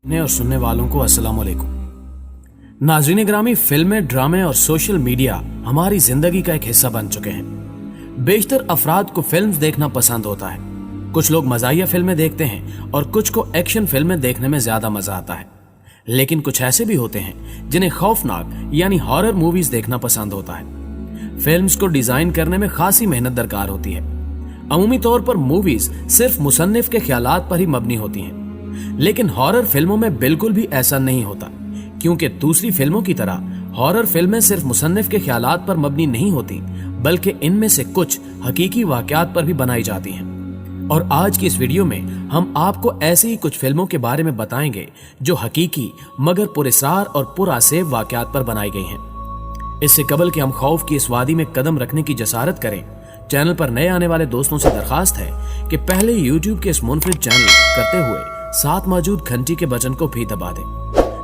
और सुनने वालों को अस्सलाम वालेकुम। नाज़रीन ग्रामी, फिल्में, ड्रामे और सोशल मीडिया हमारी जिंदगी का एक हिस्सा बन चुके हैं। बेशतर अफराद को फिल्म्स देखना पसंद होता है। कुछ लोग मज़ाहिया फिल्में देखते हैं और कुछ को एक्शन फिल्में देखने में ज्यादा मजा आता है। लेकिन कुछ ऐसे भी होते हैं जिन्हें खौफनाक यानी हॉरर मूवीज देखना पसंद होता है। फिल्म्स को डिजाइन करने में खासी मेहनत दरकार होती है। अमूमी तौर पर मूवीज सिर्फ मुसन्निफ के ख्यालात पर ही मबनी होती हैं, लेकिन हॉरर फिल्मों में बिल्कुल भी ऐसा नहीं होता, क्योंकि दूसरी फिल्मों की तरह हॉरर फिल्में सिर्फ मुसन्निफ के ख्यालात पर मबनी नहीं होती, बल्कि इनमें से कुछ हकीकी वाकयात पर भी बनाई जाती हैं। और आज की इस वीडियो में हम आपको ऐसी ही कुछ फिल्मों के बारे में बताएंगे जो हकीकी मगर पुरअसरार और पुरअसेब वाकयात पर बनाई गई हैं। इससे कबल कि हम खौफ की इस वादी में कदम रखने की जसारत करें, चैनल पर नए आने वाले दोस्तों से दरखास्त है कि पहले यूट्यूब के इस मुनफरिद चैनल करते हुए साथ मौजूद घंटी के बटन को भी दबा दें,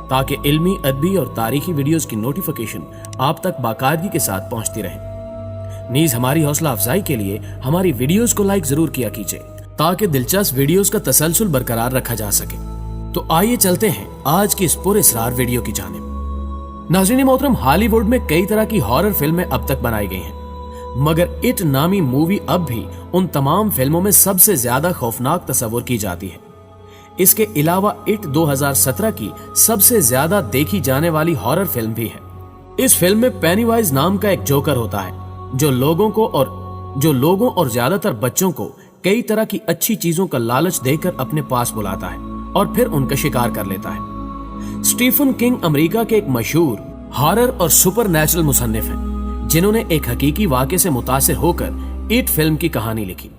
ताकि इल्मी, अदबी और तारीखी वीडियोस की नोटिफिकेशन आप तक बाकायदगी के साथ पहुंचती रहे। नीज हमारी हौसला अफजाई के लिए हमारी वीडियोस को लाइक जरूर किया कीजिए, ताकि दिलचस्प वीडियोस का तसलसल बरकरार रखा जा सके। तो आइए चलते हैं आज की इस पुरअसरार वीडियो की जानिब। नाज़रीन मोहतरम, हॉलीवुड में कई तरह की हॉरर फिल्में अब तक बनाई गई हैं, मगर इट नामी मूवी अब भी उन तमाम फिल्मों में सबसे ज्यादा खौफनाक तस्वुर की जाती है। इसके अलावा इट 2017 की सबसे ज्यादा देखी जाने वाली हॉरर फिल्म भी है। इस फिल्म में पेनीवाइज नाम का एक जोकर होता है, जो लोगों और ज्यादातर बच्चों को कई तरह की अच्छी चीजों का लालच देकर अपने पास बुलाता है और फिर उनका शिकार कर लेता है। स्टीफन किंग अमेरिका के एक मशहूर हॉरर और सुपरनैचुरल मुसन्निफ हैं, जिन्होंने एक हकीकी वाक़े से मुतासिर होकर इट फिल्म की कहानी लिखी।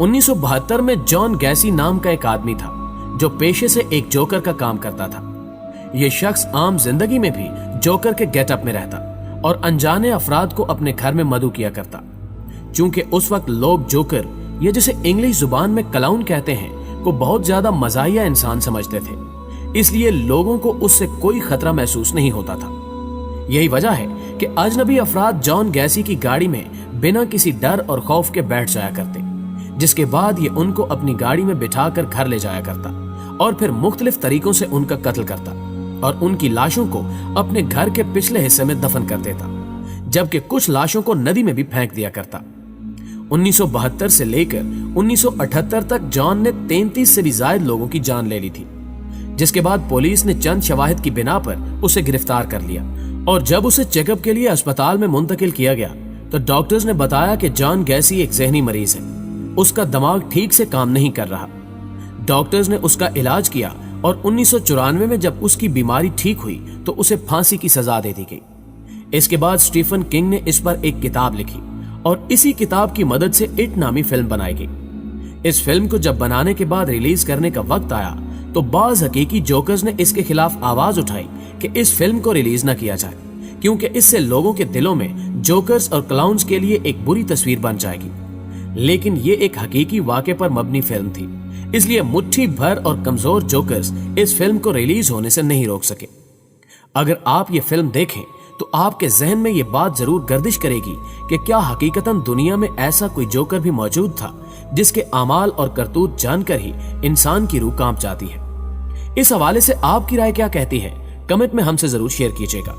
1972 में जॉन गैसी नाम का एक आदमी था, जो पेशे से एक जोकर का काम करता था। यह शख्स आम जिंदगी में भी जोकर के गेटअप में रहता और अनजाने अफराद को अपने घर में मदऊ किया करता। चूंकि उस वक्त लोग जोकर, ये जिसे इंग्लिश जुबान में क्लाउन कहते हैं, को बहुत ज्यादा मजाहिया इंसान समझते थे, इसलिए लोगों को उससे कोई खतरा महसूस नहीं होता था। यही वजह है कि अजनबी अफराद जॉन गैसी की गाड़ी में बिना किसी डर और खौफ के बैठ जाया करते, जिसके बाद ये उनको अपनी गाड़ी में बिठाकर घर ले जाया करता और फिर मुख्तलिफ तरीकों से उनका कत्ल करता और उनकी लाशों को अपने घर के पिछले हिस्से में दफन कर देता, जबकि कुछ लाशों को नदी में भी फेंक दिया करता। 1972 से लेकर 1978 तक जॉन ने 33 से भी ज्यादा लोगों की जान ले ली थी, जिसके बाद पुलिस ने चंद शवाहिद की बिना पर उसे गिरफ्तार कर लिया। और जब उसे चेकअप के लिए अस्पताल में मुंतकिल किया गया तो डॉक्टर्स ने बताया कि जॉन गैसी एक जहनी मरीज है, उसका दिमाग ठीक से काम नहीं कर रहा। डॉक्टर्स ने उसका इलाज किया और 1994 में जब उसकी बीमारी ठीक हुई तो उसे फांसी की सजा दे दी गई। इसके बाद स्टीफन किंग ने इस पर एक किताब लिखी और इसी किताब की मदद से इट नामी फिल्म बनाई गई। इस फिल्म को जब बनाने के बाद रिलीज करने का वक्त आया तो बाज हकीकी जोकर्स ने इसके खिलाफ आवाज उठाई कि इस फिल्म को रिलीज न किया जाए, क्योंकि इससे लोगों के दिलों में जोकर्स और क्लाउन्स के लिए एक बुरी तस्वीर बन जाएगी। लेकिन ये एक हकीकी वाक़े पर मबनी फिल्म थी, इसलिए मुट्ठी भर और कमजोर जोकर्स इस फिल्म को रिलीज होने से नहीं रोक सके। अगर आप ये फिल्म देखें तो आपके जहन में ये बात जरूर गर्दिश करेगी कि क्या हकीकतन दुनिया में ऐसा कोई जोकर भी मौजूद था, जिसके अमाल और करतूत जानकर ही इंसान की रूह कांप जाती है। इस हवाले से आपकी राय क्या कहती है, कमेंट में हमसे जरूर शेयर कीजिएगा।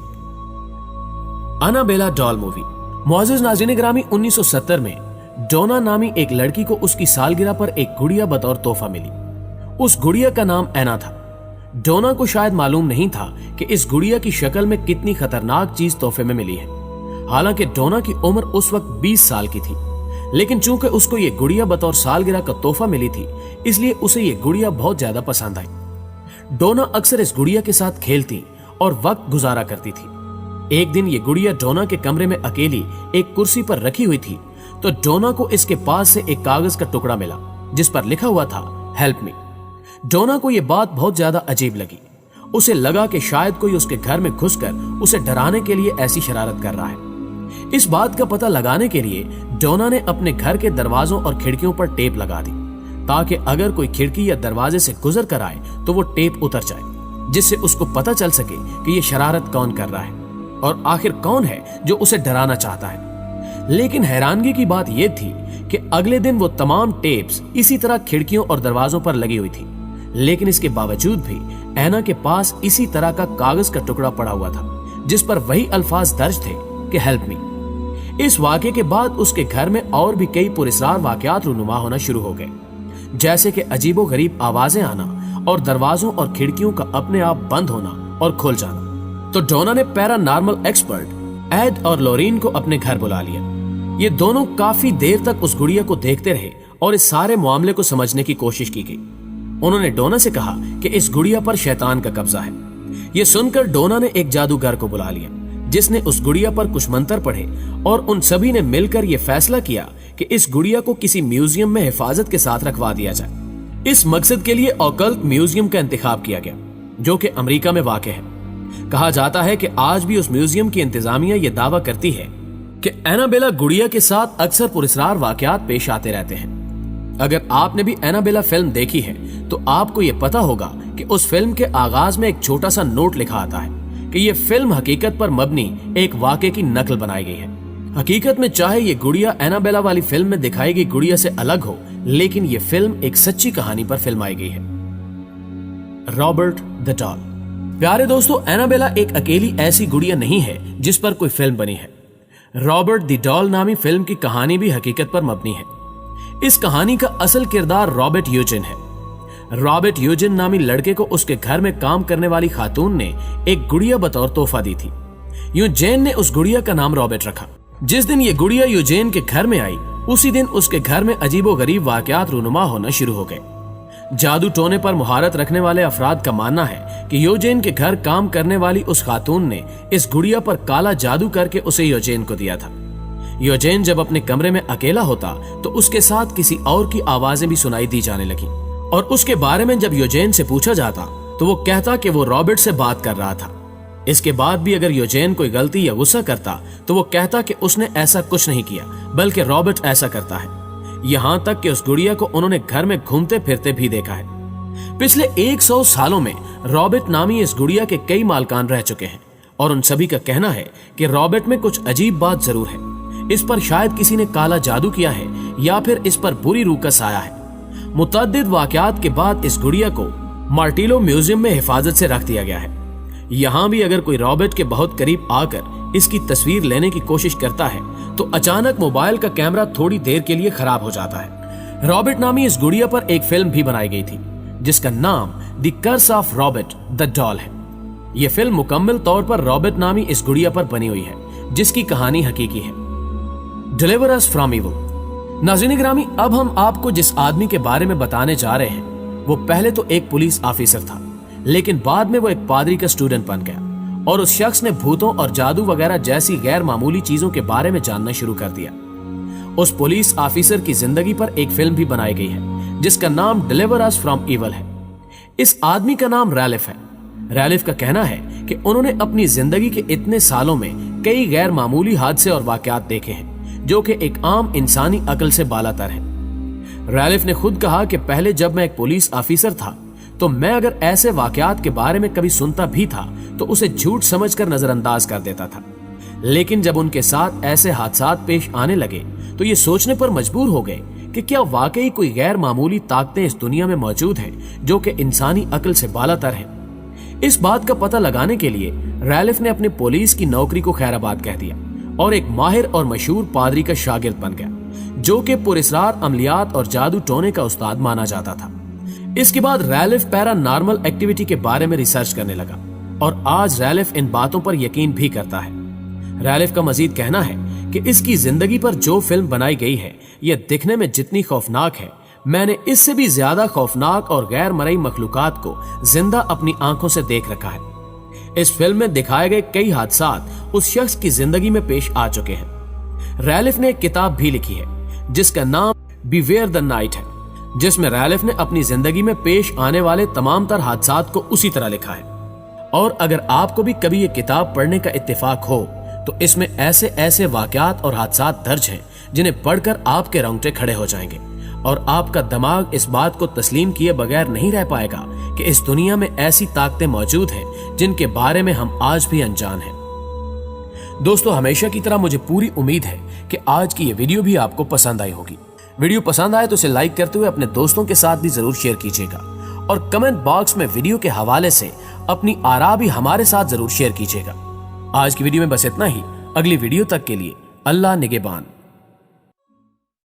Annabelle doll movie. मुअज़्ज़िज़ नाज़रीन ग्रामी, 1970 में डोना नामी एक लड़की को उसकी सालगिरह पर एक गुड़िया बतौर तोहफा मिली। उस गुड़िया का नाम ऐना था। डोना को शायद मालूम नहीं था कि इस गुड़िया की शक्ल में कितनी खतरनाक चीज तोहफे में मिली है। हालांकि डोना की उम्र उस वक्त 20 साल की थी, लेकिन चूंकि उसको ये गुड़िया बतौर सालगिरह का तोहफा मिली थी, इसलिए उसे ये गुड़िया बहुत ज्यादा पसंद आई। डोना अक्सर इस गुड़िया के साथ खेलती और वक्त गुजारा करती थी। एक दिन ये गुड़िया डोना के कमरे में अकेली एक कुर्सी पर रखी हुई थी, तो डोना को इसके पास से एक कागज का टुकड़ा मिला जिस पर लिखा हुआ था हेल्प मी। डोना को यह बात बहुत ज्यादा अजीब लगी। उसे लगा कि शायद कोई उसके घर में घुसकर उसे डराने के लिए ऐसी शरारत कर रहा है। इस बात का पता लगाने के लिए डोना ने अपने घर के दरवाजों और खिड़कियों पर टेप लगा दी, ताकि अगर कोई खिड़की या दरवाजे से गुजर कर आए तो वो टेप उतर जाए, जिससे उसको पता चल सके कि ये शरारत कौन कर रहा है और आखिर कौन है जो उसे डराना चाहता है। लेकिन हैरानगी की बात यह थी कि अगले दिन वो तमाम टेप्स इसी तरह खिड़कियों और दरवाजों पर लगी हुई थी, लेकिन इसके बावजूद भी एना के पास इसी तरह का कागज का टुकड़ा पड़ा हुआ था जिस पर वही अल्फाज दर्ज थे कि हेल्प मी। इस वाक़े के बाद उसके घर में और भी कई पुरस्कार वाकयात रूनुमा होना शुरू हो गए, जैसे कि अजीबो गरीब आवाजें आना और दरवाजों और खिड़कियों का अपने आप बंद होना और खुल जाना। तो डोना ने पैरानॉर्मल एक्सपर्ट एड और लोरीन को अपने घर बुला लिया। ये दोनों काफी देर तक उस गुड़िया को देखते रहे और इस सारे मामले को समझने की कोशिश की गई। उन्होंने डोना से कहा कि इस गुड़िया पर शैतान का कब्जा है। यह सुनकर डोना ने एक जादूगर को बुला लिया जिसने उस गुड़िया पर कुछ मंत्र पढ़े और उन सभी ने मिलकर यह फैसला किया कि इस गुड़िया को किसी म्यूजियम में हिफाजत के साथ रखवा दिया जाए। इस मकसद के लिए ऑकल्ट म्यूजियम का इंतखाब किया गया जो कि अमेरिका में वाक़ है। कहा जाता है कि आज भी उस म्यूजियम की इंतजामिया यह दावा करती है कि एनाबेला गुड़िया के साथ अक्सर पुरस्कार वाकयात पेश आते रहते हैं। अगर आपने भी एनाबेला फिल्म देखी है तो आपको यह पता होगा कि उस फिल्म के आगाज में एक छोटा सा नोट लिखा आता है कि यह फिल्म हकीकत पर मबनी एक वाक़े की नकल बनाई गई है। हकीकत में चाहे ये गुड़िया एनाबेला वाली फिल्म में दिखाई गई गुड़िया से अलग हो, लेकिन यह फिल्म एक सच्ची कहानी पर फिल्माई गई है। Robert the doll. प्यारे दोस्तों, एनाबेला एक अकेली ऐसी गुड़िया नहीं है जिस पर कोई फिल्म बनी है। रॉबर्ट द डॉल नामी फिल्म की कहानी भी हकीकत पर मबनी है। इस कहानी का असल किरदार रॉबर्ट यूजिन है। रॉबर्ट यूजिन नामी लड़के को उसके घर में काम करने वाली खातून ने एक गुड़िया बतौर तोहफा दी थी। यूजेन ने उस गुड़िया का नाम रॉबर्ट रखा। जिस दिन ये गुड़िया यूजेन के घर में आई उसी दिन उसके घर में अजीबो गरीब वाकयात रूनुमा होना शुरू हो गए। जादू टोने पर मुहारत रखने वाले अफराद का मानना है कि यूजेन के घर काम करने वाली उस खातून ने इस गुड़िया पर काला जादू करके उसे यूजेन को दिया था। यूजेन जब अपने कमरे में अकेला होता तो उसके साथ किसी और की आवाजें भी सुनाई दी जाने लगी और उसके बारे में जब यूजेन से पूछा जाता तो वो कहता कि वो रॉबर्ट से बात कर रहा था। इसके बाद भी अगर यूजेन कोई गलती या गुस्सा करता तो वो कहता कि उसने ऐसा कुछ नहीं किया बल्कि रॉबर्ट ऐसा करता है। यहां तक कि उस गुड़िया को उन्होंने घर में घूमते फिरते भी देखा है। पिछले 100 सालों में रॉबर्ट नामी इस गुड़िया के कई मालकान रह चुके हैं और उन सभी का कहना है कि रॉबर्ट में कुछ अजीब बात जरूर है। इस पर शायद किसी ने काला जादू किया है या फिर इस पर बुरी रूह का साया है। मुतअद्दिद वाकयात के बाद इस गुड़िया को मार्टिलो म्यूजियम में हिफाजत से रख दिया गया है। यहाँ भी अगर कोई रॉबर्ट के बहुत करीब आकर इसकी तस्वीर लेने की कोशिश करता है तो अचानक मोबाइल का कैमरा थोड़ी देर के लिए खराब हो जाता है। रॉबर्ट नामी इस गुड़िया पर एक फिल्म भी बनाई गई थी जिसका नाम the curse of Robert the doll है। यह फिल्म मुकम्मल तौर पर रॉबर्ट नामी इस गुड़िया पर बनी हुई है जिसकी कहानी हकीकी है। Deliver us from evil. नाज़रीन गिरामी, अब हम आपको जिस आदमी के बारे में बताने जा रहे हैं वो पहले तो एक पुलिस ऑफिसर था, लेकिन बाद में वो एक पादरी का स्टूडेंट बन गया और उस शख्स ने भूतों और जादू वगैरह जैसी गैर मामूली चीजों के बारे में जानना शुरू कर दिया। उस पुलिस ऑफिसर की जिंदगी पर एक फिल्म भी बनाई गई है जिसका नाम डिलीवर अस फ्रॉम इविल है। इस आदमी का नाम रैलिफ है। रैलिफ का कहना है कि उन्होंने अपनी जिंदगी के इतने सालों में कई गैर मामूली हादसे और वाकयात देखे हैं जो कि एक आम इंसानी अकल से बालातर है। रैलिफ ने खुद कहा कि पहले जब मैं एक पुलिस ऑफिसर था तो मैं अगर ऐसे वाकयात के बारे में कभी सुनता भी था तो उसे झूठ समझकर नजरअंदाज कर देता था, लेकिन जब उनके साथ ऐसे हादसात पेश आने लगे तो ये सोचने पर मजबूर हो गए कि क्या वाकई कोई गैर मामूली ताकतें इस दुनिया में मौजूद हैं जो कि इंसानी अकल से बालातर हैं। इस बात का पता लगाने के लिए रैलिफ ने अपनी पुलिस की नौकरी को खैराबाद कह दिया और एक माहिर और मशहूर पादरी का शागिर्द बन गया जो कि पुरस्कार अमलियात और जादू टोने का उस्ताद माना जाता था। इसके बाद रैलिफ पैरानॉर्मल एक्टिविटी के बारे में रिसर्च करने लगा और आज रैलिफ इन बातों पर यकीन भी करता है। रैलिफ का मजीद कहना है कि इसकी जिंदगी पर जो फिल्म बनाई गई है यह दिखने में जितनी खौफनाक है, मैंने इससे भी ज्यादा खौफनाक और गैर मरई मखलूकात को जिंदा अपनी आंखों से देख रखा है। इस फिल्म में दिखाए गए कई हादसात उस शख्स की जिंदगी में पेश आ चुके हैं। रैलिफ ने एक किताब भी लिखी है जिसका नाम बिवेयर द नाइट है, जिसमें रैलिफ ने अपनी जिंदगी में पेश आने वाले तमाम तर हादसात को उसी तरह लिखा है। और अगर आपको भी कभी ये किताब पढ़ने का इत्तेफाक हो तो इसमें ऐसे ऐसे वाकयात और हादसात दर्ज हैं जिन्हें पढ़कर आपके रोंगटे खड़े हो जाएंगे और आपका दिमाग इस बात को तस्लीम किए बगैर नहीं रह पाएगा कि इस दुनिया में ऐसी ताकतें मौजूद हैं जिनके बारे में हम आज भी अनजान हैं। दोस्तों, हमेशा की तरह मुझे पूरी उम्मीद है कि आज की ये वीडियो भी आपको पसंद आई होगी। वीडियो पसंद आए तो इसे लाइक करते हुए अपने दोस्तों के साथ भी जरूर शेयर कीजिएगा اور کمنٹ باکس میں ویڈیو کے حوالے سے اپنی آراء بھی ہمارے ساتھ ضرور شیئر کیجیے گا۔ آج کی ویڈیو میں بس اتنا ہی، اگلی ویڈیو تک کے لیے اللہ نگہبان۔